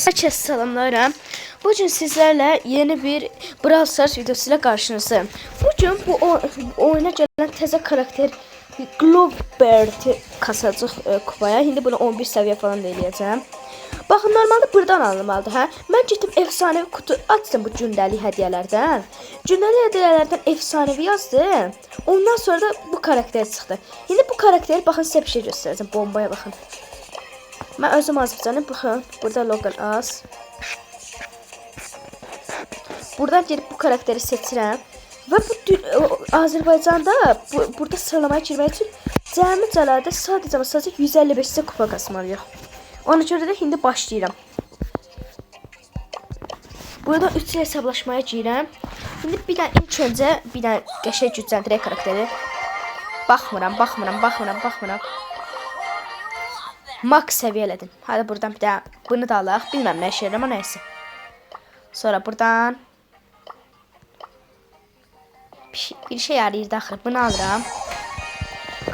Dostlar, herkese selamlarım. Bugün sizlerle yeni bir Brawl Stars videosuyla karşınızdayım. Bugün bu oyuna gelen teze karakter Globert'i kasacaq kupaya. Şimdi bunu 11 seviye falan eləyəcəm. Baxın, normalde buradan alınmalıdır. Hə? Mən getdim efsanevi kutu açdım bu gündəlik hədiyələrdən. Gündəlik hədiyələrdən efsanevi yazdım. Ondan sonra da bu karakter çıxdı. Şimdi bu karakteri baxın, sizə bir şey göstərəcəm. Bombaya baxın. Ben özüm Azərbaycanım. Baxın, burada Logan Az. Buradan gelip bu karakteri seçirəm. Və bu Azərbaycanda burada sıralamaya girmək üçün cəmi cəladə sadəcə 155 kupa kasmalıyıq. Ona görə də indi başlayıram. Burada 3 hesablaşmaya girəm. İndi bir dənə ilk öncə bir dənə qəşəng gücləndirək karakteri. Baxmıram. Max səviyyələdim. Hadi buradan bir daha bunu da alaq. Bilməm nə işə yarar, amma nəysə. Sonra buradan bir şey yarayır daxil. Bunu alıram.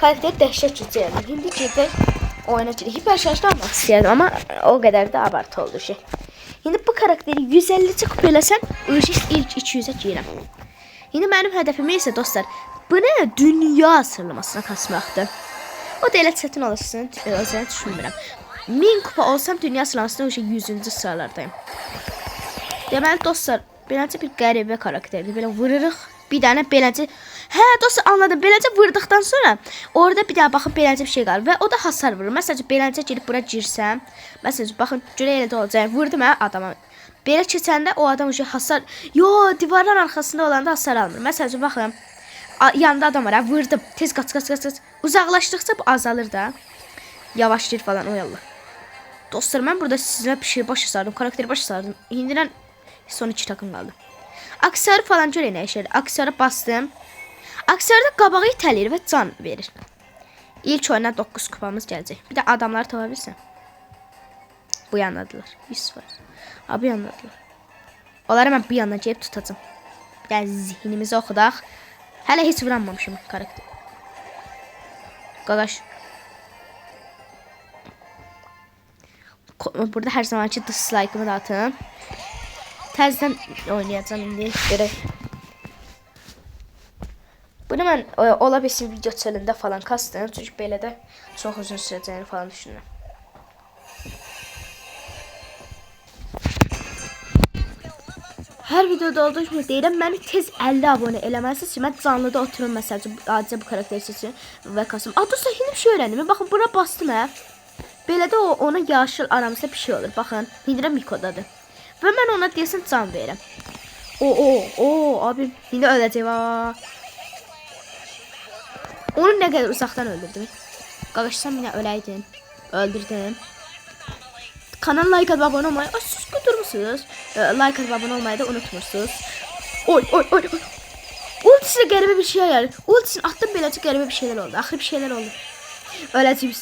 Karakter dəhşət gücü yarar. İndi gedək oyuna girək. Hiper şarjda almaq istəyirdim, amma o qədər də abartı oldu şey. İndi bu karakteri 150 kupa eləsən, ilk 200'ə girirəm. İndi mənim hədəfim isə dostlar, bunu dünya sıralamasına kasmaqdır. O da elə çətin olasın, özünə düşünmürəm. 1000 kupa olsam dünya sıralamasında 100-cü sıralardayım. Deməli dostlar, beləcə bir qəribə karakterdir. Belə vururuq. Bir dənə beləcə. Hə dostlar, anladım. Beləcə vurduqdan sonra orada bir daha baxın beləcə bir şey qalır və o da hasar vurur. Məsələn, beləcə girib bura girsəm, məsələn, baxın, görə elə də olacaq. Vurdum hə adama. Belə keçəndə o adam hasar, divarın arxasında olanda hasar almır. Məsələn, baxın. Yanında adam var, hə, vurdum. Tez qaç. Uzaqlaşdıqca bu azalır da. Yavaşlayır falan, oy Allah. Dostlar, mən burada sizinlə bir şey başa sardım, karakteri başa sardım. İndirən son 2 takım qaldı. Aksiyarı falan görə nə işə yarar? Aksiyarı bastım. Aksiyarda qabağı itələyir və can verir. İlk oyuna 9 kupamız gələcək. Bir də adamları tapa bilsən. Bu yandadılar. 100 var. Ha, bu yandadılar. Onları mən bir yandan gəlib tutacağım. Yəni zihnimizi oxudaq. Hələ heç vuranmamışım karakter. Qaqaş. Burada hər zamanki dislike'ımı da atım. Təzədən oynayacağım indi. Görək. Bunu mən ola bilsin video çölündə falan kastım. Çünki belə də çox uzun sürəcəyini falan düşünürəm. Hər videoda olduğu kimi deyirəm, məni tez 50 abunə eləməlisiniz ki, mən canlıda oturum məsələn, adicə bu karakteri seçim və kasım. Dostlar, hindi bir şey öyrəndim. Baxın, bura bastım hə. Belə də ona yaşıl aramızda bir şey olur. Baxın, hindi Miko'dadır. Və mən ona deyəsən can verirəm. Abim, indi öləcək. Onu nə qədər uzaqdan öldürdüm. Qaqaşsam yine öləydin. Öldürdüm. Kanala like atıp abone olmayı. Siz götürmüşsünüz. Like atıp abone olmayı da unutmursunuz. Oy. Ultisiyle qəribə bir şey ayarır. Ultisini attım, beləcə qəribə bir şeyler oldu. Axır bir şeyler oldu. Öləcəyik.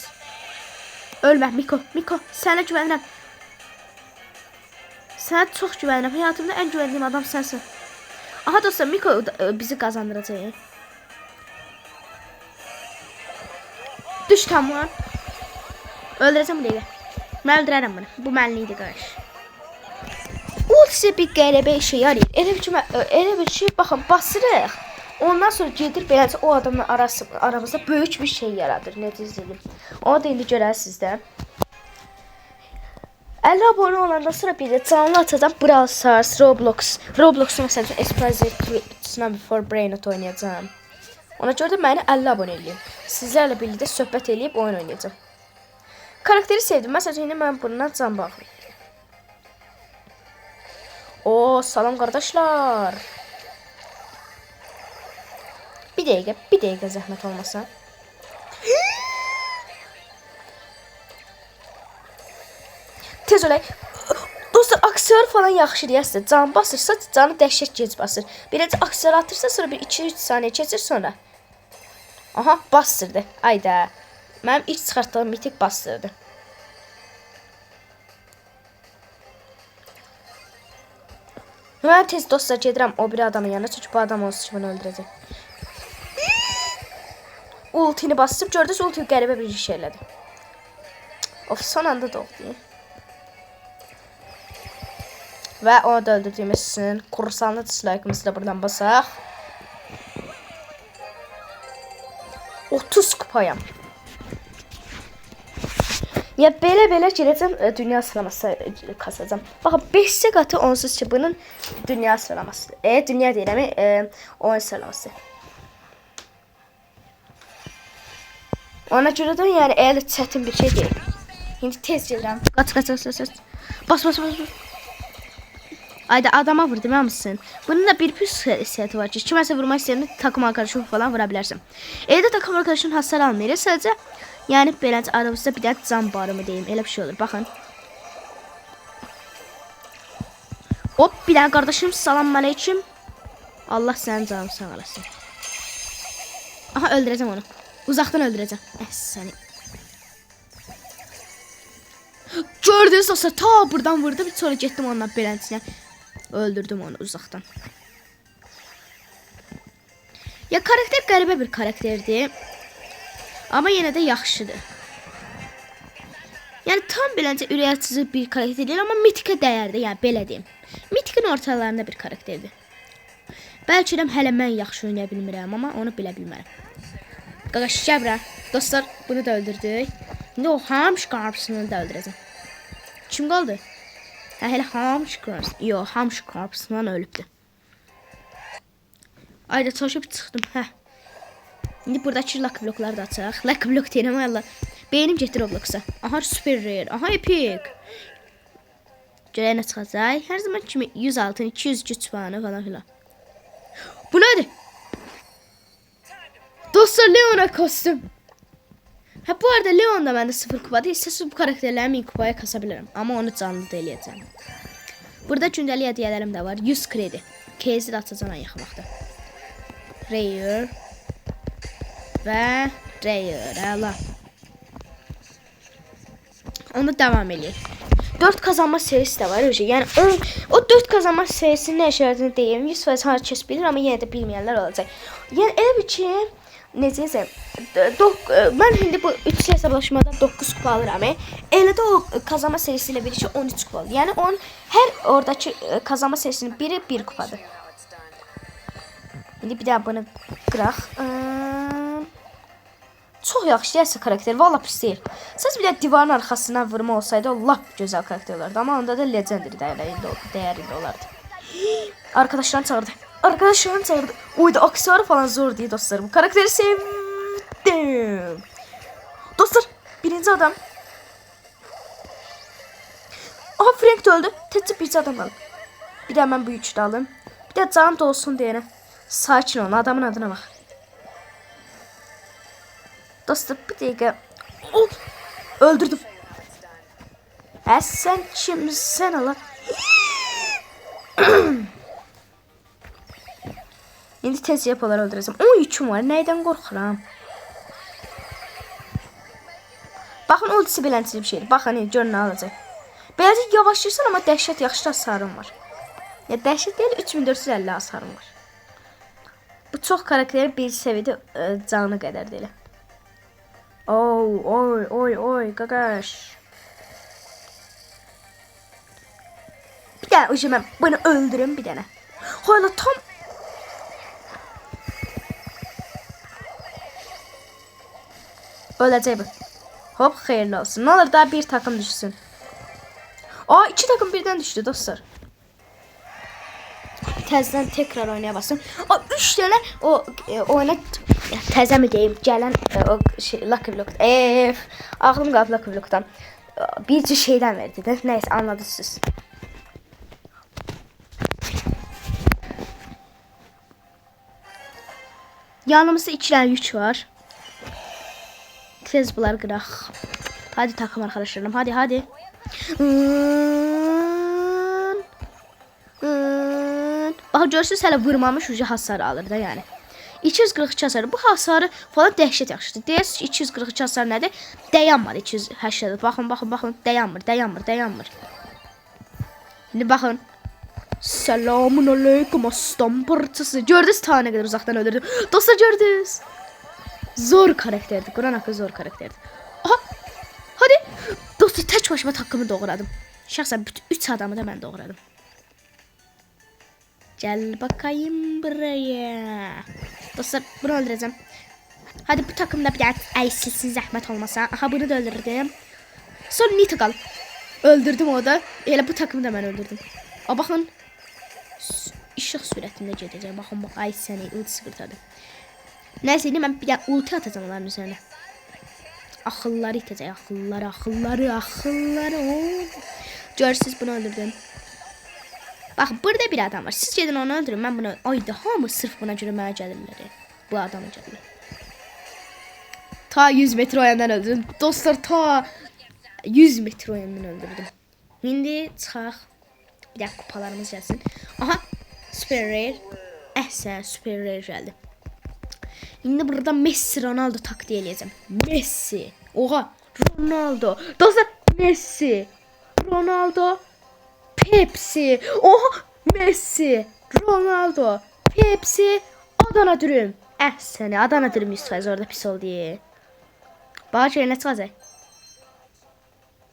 Ölmə Miko. Sənə güvənirəm. Sənə çox güvənirəm. Həyatımda ən güvəndiyim adam sənsin. Aha dostlar, Miko bizi qazandıracaq. Düş tamam. Öldürəcəm bu dəqiqə. Mən öldürərəm bunu. Bu mənliydi qardaş. Ultisi bir qəribə işə yarayır. Elə bir şey baxın, basırıq. Ondan sonra gedir beləcə o adamla aramızda böyük bir şey yaradır. Necə izləyim. Onu da indi görərsiniz də. 50 abone olanda sonra bir de canlı atacağım Brawl Stars, Roblox'u mesela Explosion Before Brainrot oynayacağım. Ona görə də məni 50 abone edin. Sizlərlə birlikdə söhbət eləyib oyun oynayacağım. Karakteri sevdim. Mesela indi mən bundan can bağlayayım. Salam qardaşlar. Bir dəqiqə zəhmət olmasa. Tez olay. Dostlar, aksiyar falan yaxşıdır ya. Can basırsa canı dəhşət gec basır. Beləcə aksiyar atırsa sonra bir 2-3 saniyə keçir sonra. Aha, bastırdı. Ayda. Mənim ilk çıxartdığım mitik bastırdı. Mən tez dostlar gedirəm o bir adamın yanına. Çünki bu adam olsun ki, bunu öldürəcək. Ultini basıb gördünüz, ultini qəribə bir şey elədi. Of, son anda doğdu. Və onu da öldürdüyümüz üçün kursanlı dislike'ımızı da buradan basaq. 30 kupayam. Ya belə girəcəm dünya sıralaması kasacağım. Baxın 5 qatı onsuz ki bunun dünya sıralaması. Dünya deyirəm, oyun sıralaması. Ona görə də yəni elə çətin bir şey deyil. İndi tez gedirəm. Qaç. Bas. Ayda adama vur demə misin? Bunun da bir püs hissiyatı var ki, kiməsə vurmaq istəyəndə takım arkadaşını falan vura bilərsən. Evdə takım arkadaşının hasar almayır. Sadəcə yəni beləcə aramızda bir dənə can barımı deyim. Elə bir şey olur. Baxın. Hop, bir dənə qardaşım, salam aleyküm. Allah sənin canını sağ olasın. Aha, öldürəcəm onu. Uzaqdan öldürəcəm. Səni. Gördünüz dostlar, ta buradan vurdum. Sonra getdim ondan beləsinə. Öldürdüm onu uzaqdan. Ya karakter qəribə bir karakterdir. Amma yenə də yaxşıdır. Yəni tam beləncə ürəkaçıcı bir karakter deyil, amma mitikə dəyərdir. Yəni belə deyim. Mitikin ortalarında bir karakterdir. Bəlkə də hələ mən yaxşı oynaya bilmirəm, amma onu bilə bilmərəm. Qaqaş gəbrə. Dostlar, bunu da öldürdük. İndi o Hamş qarpısını da öldürəcəm. Kim qaldı? Hələ Hamş qarpısı. Yox, Hamş qarpısından ölübdür. Ayda çalışıb çıxdım. İndi buradakı lucky blokları da açaq. Lucky blok deyirəm Allah. Beynim getdi Roblox'a. Aha super rare. Aha epic. Görək nə çıxacaq. Hər zaman kimi 100 altın, 200 güc puanı falan filan. Bu nədir? Dostlar, Leon'a kostüm. Bu arada Leon da məndə 0 kupadır. İstəsəz bu karakterləri 1000 kupaya kasa bilirəm. Amma onu canlı da eləyəcəm. Burada gündəlik hədiyyələrim də var. 100 kredi. Kezi də atacağam yaxın vaxtda. Rare. Və Rare. Allah. Onu devam eləyək. 4 kazanma serisi də var. Yəni o 4 kazanma serisinin nə işarətini deyim. 100% hər kəs bilir, amma yenə də bilməyənlər olacaq. Yəni elə bir ki, necəsə, mən indi bu 3 hesablaşmada 9 kupa alıram. Elə də o kazanma serisi ilə birlikdə 13 kupa alır. Yəni onun hər oradakı kazanma serisinin biri 1 kupadır. İndi bir daha bunu qıraq. Çox yaxşı deyəsə karakter, valla pis deyil. Siz bir də divarın arxasına vurma olsaydı o lap gözəl karakter olardı. Amma onda da legendary dəyərində olardı. Arkadaşlarını çağırdı. Oyda aksesuarı falan zor değil dostlar. Bu karakteri sevdim. Dostlar, birinci adam. Aha, Frank öldü. Tecrübe birinci adam aldı. Bir də mən bu üçü də alım. Bir də canım da olsun deyənə. Sakin olun, adamın adına bax. Dostlar, bir dəqiqə. Öldürdüm. Sən kimsən ala? İndi tez yapalar öldürəcəm. 10 yüküm var, nəydən qorxuram? Baxın, ultisi beləncəli bir şeydir. Baxın, gör nə alacaq. Beləcə yavaşlayırsan, amma dəhşət yaxşı hasarım var. Ya dəhşət deyil, 3450 hasarım var. Bu çox karakteri bir seviyedə canı qədər deyil. Oy, qaqaş. Bir dənə, mən bunu öldürüm bir dənə. Hala tam... Öləcək bu. Hop, xeyirli olsun. Ne olur daha bir takım düşsün. Aa, 2 takım birdən düşdü dostlar. Təzədən tekrar oynaya basın. O 3 dənə o oyuna təzə mi deyim, gələn o şey lucky block. Ağlım qaldı lucky blockdan. Bircə şeydən verdi də. Nəysə, anladınız. Yanımızda 2 dənə yük var. Tez bunları qıraq. Hadi takım arkadaşlarım, hadi. Bax, görürsünüz, hələ vurmamış uca hasar alır da yəni. 242 hasarı. Bu hasarı falan dəhşət yaxşıdır. Deyəsiz ki, 242 hasar nədir? Dayanmadı 280. Baxın. Dayanmır. İndi baxın. Selamun aleyküm aslan parçası. Gördünüz ta nə qədər uzaqdan öldürdü. Dostlar, gördünüz. Zor karakterdir. Quran haqqı zor karakterdir. Aha. Hadi. Dostlar, tək başıma takımı doğradım. Şəxsən bütün 3 adamı da mən doğradım. Gel bakayım buraya. Dostlar bunu öldüreceğim. Hadi bu takımda bir daha aysilsin zahmet olmasa. Aha bunu da öldürdüm. Sonra Nita kal. Öldürdüm o da. Elə bu takımı da mən öldürdüm. A baxın. İşıq sürətində gedəcək. Baxın bax ay səni ultisi qurtardı. Nəysə indi mən bir daha ulti atacağım onların üzərinə. Axılları itəcək. Axılları. Görürsüz bunu öldürdüm. Bax burada bir adam var. Siz gedin onu öldürün. Mən bunu ayda hamı sırf buna görə mənə gəlirlər. Bu adamı gəlirlər. Ta 100 metre o yandan öldürdüm. Dostlar ta 100 metre o yandan öldürdüm. İndi çıxaq. Bir dakika kupalarımız gəlsin. Aha super rare. Əhsən super rare gəldi. İndi burada Messi Ronaldo taktiği eləyəcəm. Messi. Oha Ronaldo. Dostlar Messi. Ronaldo. Pepsi. Oha Messi. Ronaldo. Pepsi. Adana dürüm. Əhsən Adana dürüm 100% orada pis oldu. Bax nə çıxacaq?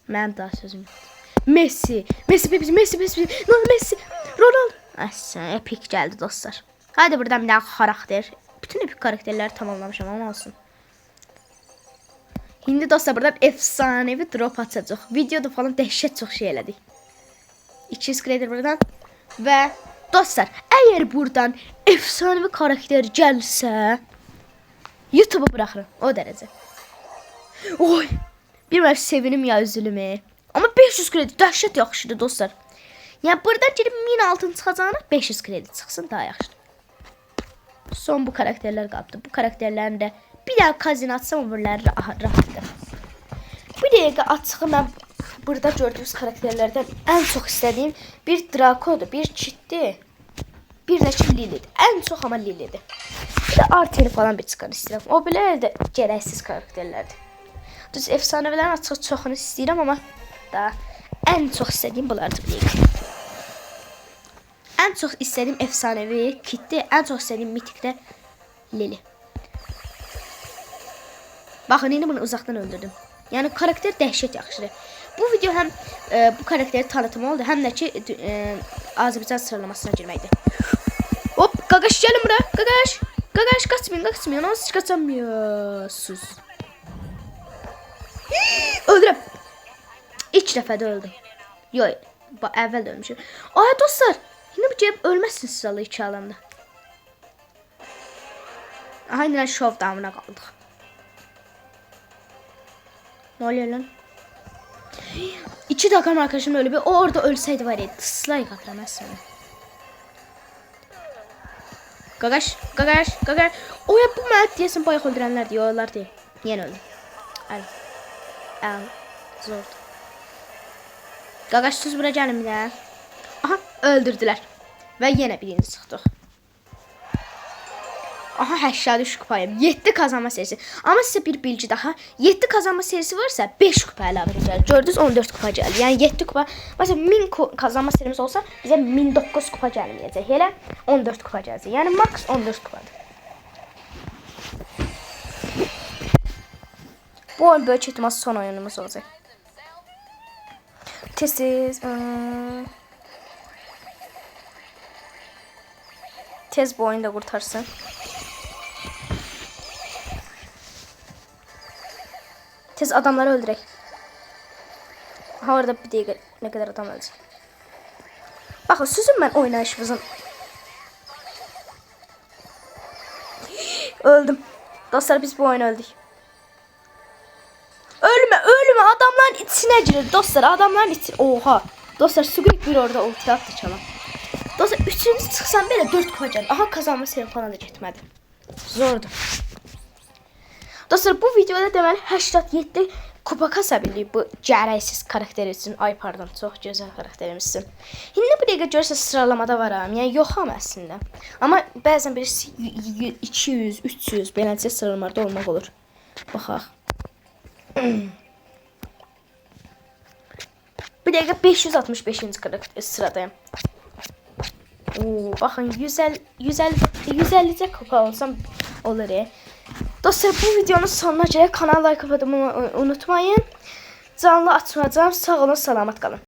Mənim daha sözüm yoxdur. Messi, Pepsi, Messi, Ronaldo. Əhsən, epik gəldi dostlar. Hadi buradan bir daha karakter. Bütün epik karakterləri tamamlamışam ama olsun. Şimdi dostlar burada efsanevi drop atacaq. Videoda falan dəhşət çox şey elədik. 200 kredi buradan. Və dostlar, əgər buradan efsanevi karakter gəlsə, YouTube'u bırakırım o dərəcə. Oy, bilmem sevinim ya üzülümü. Ama 500 kredi dəhşət yaxşıdır dostlar. Yəni buradan girib 1000 altın çıxacağına 500 kredi çıxsın daha yaxşıdır. Son bu karakterler qaldı. Bu karakterlərin də bir daha kazino atsam ömürləri rahatdır. Bu dəqiqə açığı mən burada gördüyünüz karakterlərdən ən çox istədiyim bir Draco'dur, bir Kit'dir, bir də ki Lili'dir. Ən çox ama Lili'dir. Bir də Arteli falan bir çıxar istəyirəm. O belə də gərəksiz karakterlərdir. Düz efsanevlərin açıq çoxunu istəyirəm ama da ən çox istədiyim bunlardır bu dəqiqə. Ən çox istədiyim efsanevi Kit'dir, ən çox istədiyim mitikdə Lili. Baxın, indi bunu uzaqdan öldürdüm. Yəni karakter dəhşət yaxşıdır. Bu video həm bu karakteri tanıtımı oldu, həm də ki Azərbaycan sıralamasına girməkdir. Hop, Qaqaş gəlin bura. Qaqaş qaçmayın. Nasıl qaçamıyorsunuz? Öldürəm. İlk dəfədə öldüm. Yox, əvvəl də ölmüşüm. Ay dostlar, indi bu gəlib ölməzsiniz siz Allah 2 alanda. Aha, indi şov damına qaldıq. Ne oluyor lan? 2 dakika arkadaşım öyle bir o orada ölseydi var ya dislike atamazsın. Qaqaş. O ya bu mənə deyəsən bayaq öldürənlər deyir, onlar deyil. Yenə öldü. Al. Zor. Qaqaş siz bura gəlin bir də. Aha, öldürdülər. Və yenə birinci çıxdıq. Aha, 83 kupayım. 7 kazanma serisi. Ama size bir bilgi daha. 7 kazanma serisi varsa 5 kupa əlavə edəcək. Gördünüz 14 kupa gəldi. Yəni 7 kupa. Mesela 1000 kazanma serimiz olsa bizə 1009 kupa gəlməyəcək. Elə 14 kupa gələcək. Yəni max 14 kupadır. Bu oyun böyük ihtimal son oyunumuz olacaq. Tez bu oyunu da kurtarsın. Tez adamları öldürək. Aha, orada bir dəqiqə nə qədər adam öldü. Baxın, sizin mən oynayışımızın. Öldüm. Dostlar, biz bu oyunu öldük. Ölme. Adamların içine girir. Dostlar, adamların içine. Oha. Dostlar, Squid bir orada ulti attı çalan. Dostlar, 3-cü çıxsam belə 4 kupa gəlir. Aha, kazanma serim falan da getmədi. Zordu. Dostlar, bu videoda deməli 87 kupa kasabildik bu gərəksiz karakter üçün. Ay pardon, çox gözəl karakterimiz üçün. İndi bu dəqiqə görürsə sıralamada varam. Yəni yoxam əslində. Amma bəzən birisi 200, 300 beləncə sıralamada olmaq olur. Baxaq. Bu dəqiqə 565-ci sıradayım. Oo, baxın 150 kupa olsam olur. Dostlar, bu videonun sonuna gələk. Kanala like atmayı unutmayın. Canlı açmayacağım. Sağ olun, salamat qalın.